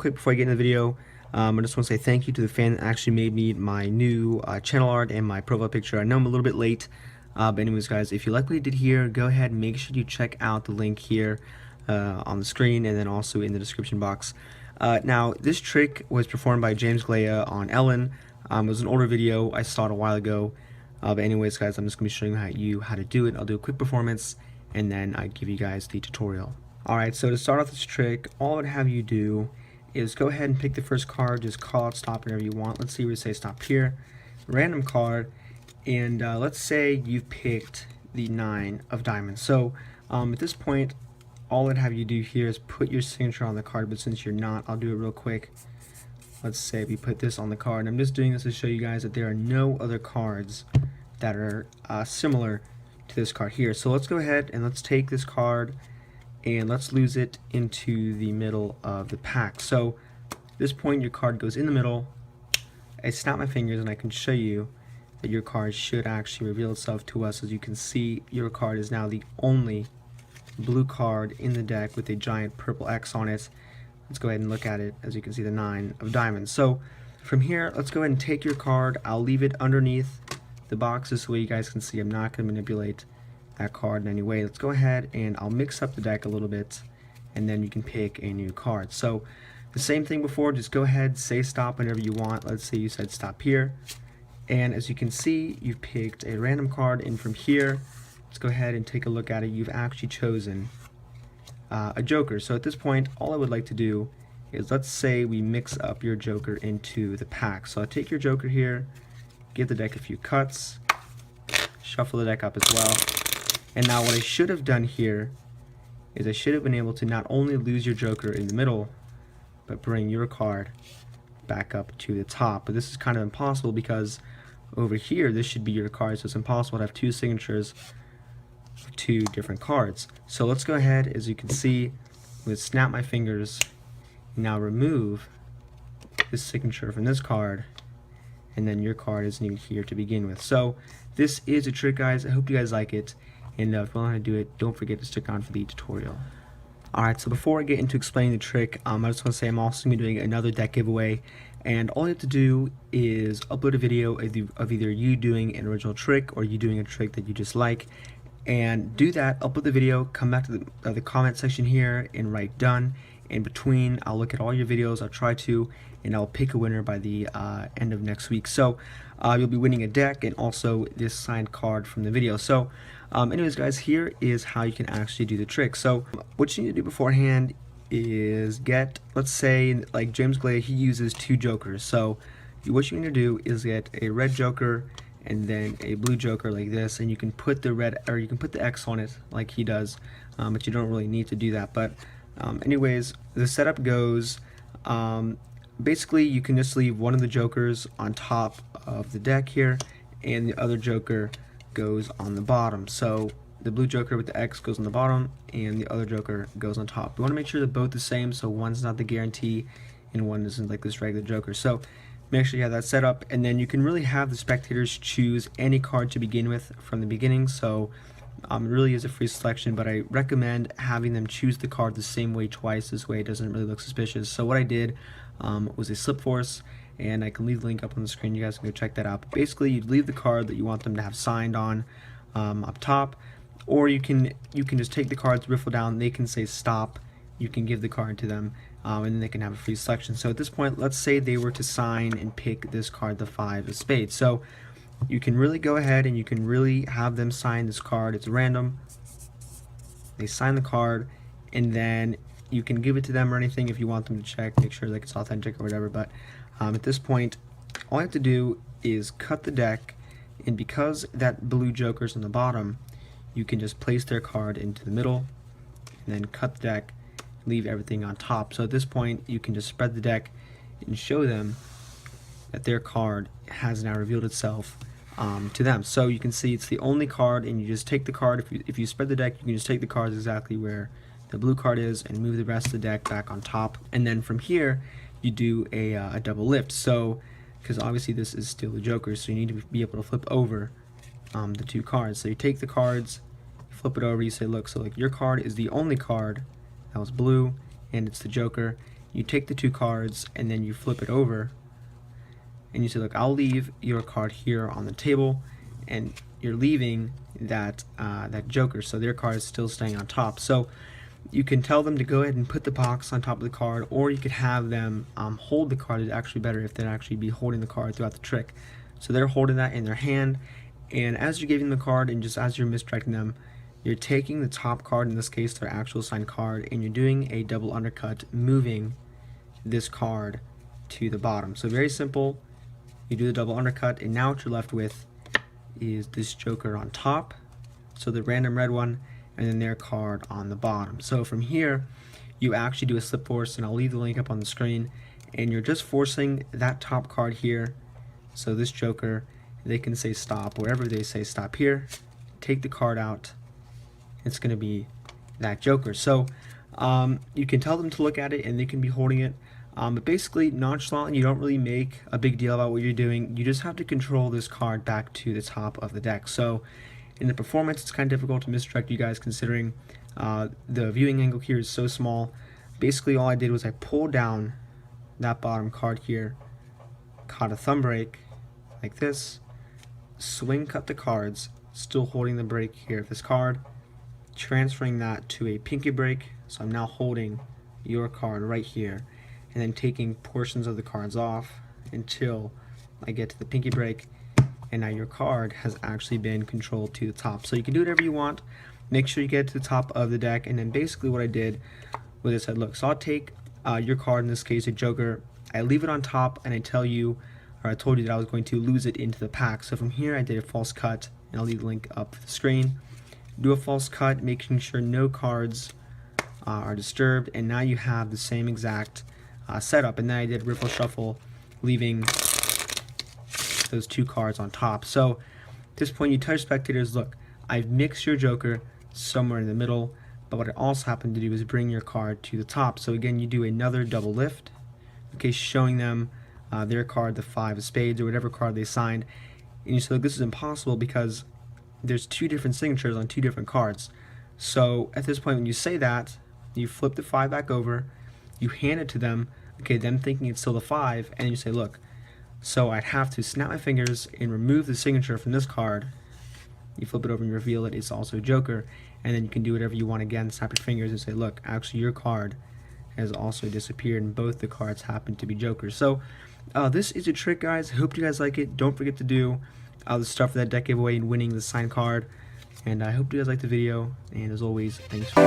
quick before I get into the video, I just want to say thank you to the fan that actually made me my new channel art and my profile picture. I know I'm a little bit late, but anyways guys, if you like what you did here, go ahead and make sure you check out the link here on the screen and then also in the description box. Now, this trick was performed by James Galea on Ellen. It was an older video, I saw it a while ago. But anyways guys, I'm just going to be showing you how to do it. I'll do a quick performance and then I give you guys the tutorial. Alright, so to start off this trick, all I would have you do is go ahead and pick the first card, just call out stop whenever you want. Let's see, we say stop here, random card, and let's say you've picked the 9 of diamonds. So at this point, all I'd have you do here is put your signature on the card, but since you're not, I'll do it real quick. Let's say we put this on the card, and I'm just doing this to show you guys that there are no other cards that are similar to this card here. So let's go ahead and let's take this card and let's lose it into the middle of the pack. So at this point your card goes in the middle. I snap my fingers and I can show you that your card should actually reveal itself to us. As you can see, your card is now the only blue card in the deck with a giant purple X on it. Let's go ahead and look at it. As you can see, the 9 of diamonds. So from here, let's go ahead and take your card. I'll leave it underneath the boxes so you guys can see I'm not going to manipulate that card in any way. Let's go ahead and I'll mix up the deck a little bit and then you can pick a new card. So the same thing before, just go ahead, say stop whenever you want. Let's say you said stop here, and as you can see, you've picked a random card, and from here, let's go ahead and take a look at it. You've actually chosen a joker. So at this point, all I would like to do is, let's say we mix up your joker into the pack. So I'll take your joker here, give the deck a few cuts, shuffle the deck up as well. And now what I should have done here is I should have been able to not only lose your joker in the middle, but bring your card back up to the top. But this is kind of impossible because over here this should be your card, so it's impossible to have 2 signatures of 2 different cards. So let's go ahead, as you can see, let's snap my fingers, now remove this signature from this card, and then your card isn't even here to begin with. So this is a trick, guys. I hope you guys like it. And if you want to do it, don't forget to stick on for the tutorial. Alright, so before I get into explaining the trick, I just want to say I'm also going to be doing another deck giveaway. And all you have to do is upload a video of either you doing an original trick or you doing a trick that you just like. And do that, upload the video, come back to the comment section here and write done. In between, I'll look at all your videos, I'll try to, and I'll pick a winner by the end of next week. So you'll be winning a deck and also this signed card from the video. So anyways guys, here is how you can actually do the trick. So what you need to do beforehand is get, let's say like James Galea, he uses 2 jokers. So what you need to do is get a red joker and then a blue joker like this, and you can put the red, or you can put the X on it like he does, but you don't really need to do that. But anyways, the setup goes, basically you can just leave one of the jokers on top of the deck here and the other joker goes on the bottom. So the blue joker with the X goes on the bottom and the other joker goes on top. We want to make sure they're both the same, so one's not the guarantee and one isn't like this regular joker. So make sure you have that set up, and then you can really have the spectators choose any card to begin with from the beginning. So it really is a free selection, but I recommend having them choose the card the same way twice. This way it doesn't really look suspicious. So what I did was a slip force, and I can leave the link up on the screen. You guys can go check that out. But basically, you leave the card that you want them to have signed on up top, or you can just take the cards, riffle down. They can say stop. You can give the card to them, and then they can have a free selection. So at this point, let's say they were to sign and pick this card, the 5 of spades. So you can really go ahead and you can really have them sign this card. It's random. They sign the card, and then you can give it to them or anything if you want them to check, make sure like it's authentic or whatever. But at this point, all you have to do is cut the deck, and because that blue joker's on the bottom, you can just place their card into the middle and then cut the deck, leave everything on top. So at this point, you can just spread the deck and show them that their card has now revealed itself to them. So you can see it's the only card, and you just take the card. If you spread the deck, you can just take the cards exactly where the blue card is and move the rest of the deck back on top. And then from here, you do a double lift. So because obviously this is still the joker, so you need to be able to flip over the 2 cards. So you take the cards, flip it over, you say, look, so like your card is the only card that was blue, and it's the joker, you take the 2 cards and then you flip it over and you say, look, I'll leave your card here on the table, and you're leaving that that joker, so their card is still staying on top. So you can tell them to go ahead and put the box on top of the card, or you could have them hold the card. It's actually better if they'd actually be holding the card throughout the trick. So they're holding that in their hand, and as you're giving them the card and just as you're misdirecting them, you're taking the top card, in this case their actual signed card, and you're doing a double undercut, moving this card to the bottom. So very simple. You do the double undercut, and now what you're left with is this joker on top, so the random red one, and then their card on the bottom. So from here you actually do a slip force, and I'll leave the link up on the screen, and you're just forcing that top card here, so this joker, they can say stop wherever they say stop here, take the card out, it's going to be that joker. So you can tell them to look at it and they can be holding it, but basically nonchalantly, you don't really make a big deal about what you're doing. You just have to control this card back to the top of the deck. So in the performance, it's kind of difficult to misdirect you guys, considering the viewing angle here is so small. Basically all I did was I pulled down that bottom card here, caught a thumb break like this, swing cut the cards, still holding the break here of this card, transferring that to a pinky break, so I'm now holding your card right here, and then taking portions of the cards off until I get to the pinky break, and now your card has actually been controlled to the top. So you can do whatever you want, make sure you get to the top of the deck. And then basically what I did was I said, look, so I'll take your card, in this case a joker, I leave it on top, and I tell you, or I told you that I was going to lose it into the pack. So from here I did a false cut, and I'll leave the link up for the screen. Do a false cut, making sure no cards are disturbed, and now you have the same exact setup. And then I did riffle shuffle, leaving those 2 cards on top. So at this point you tell your spectators, look, I've mixed your joker somewhere in the middle, but what I also happened to do is bring your card to the top. So again, you do another double lift, okay, showing them their card, the 5 of spades or whatever card they signed, and you say, look, this is impossible because there's 2 different signatures on 2 different cards. So at this point when you say that, you flip the 5 back over, you hand it to them, okay, them thinking it's still the 5, and you say, look, so I'd have to snap my fingers and remove the signature from this card. You flip it over and you reveal it, it's also a joker, and then you can do whatever you want again, snap your fingers and say, look, actually your card has also disappeared, and both the cards happen to be jokers. So this is a trick, guys. I hope you guys like it. Don't forget to do the stuff for that deck giveaway and winning the signed card, and I hope you guys like the video, and as always, thanks for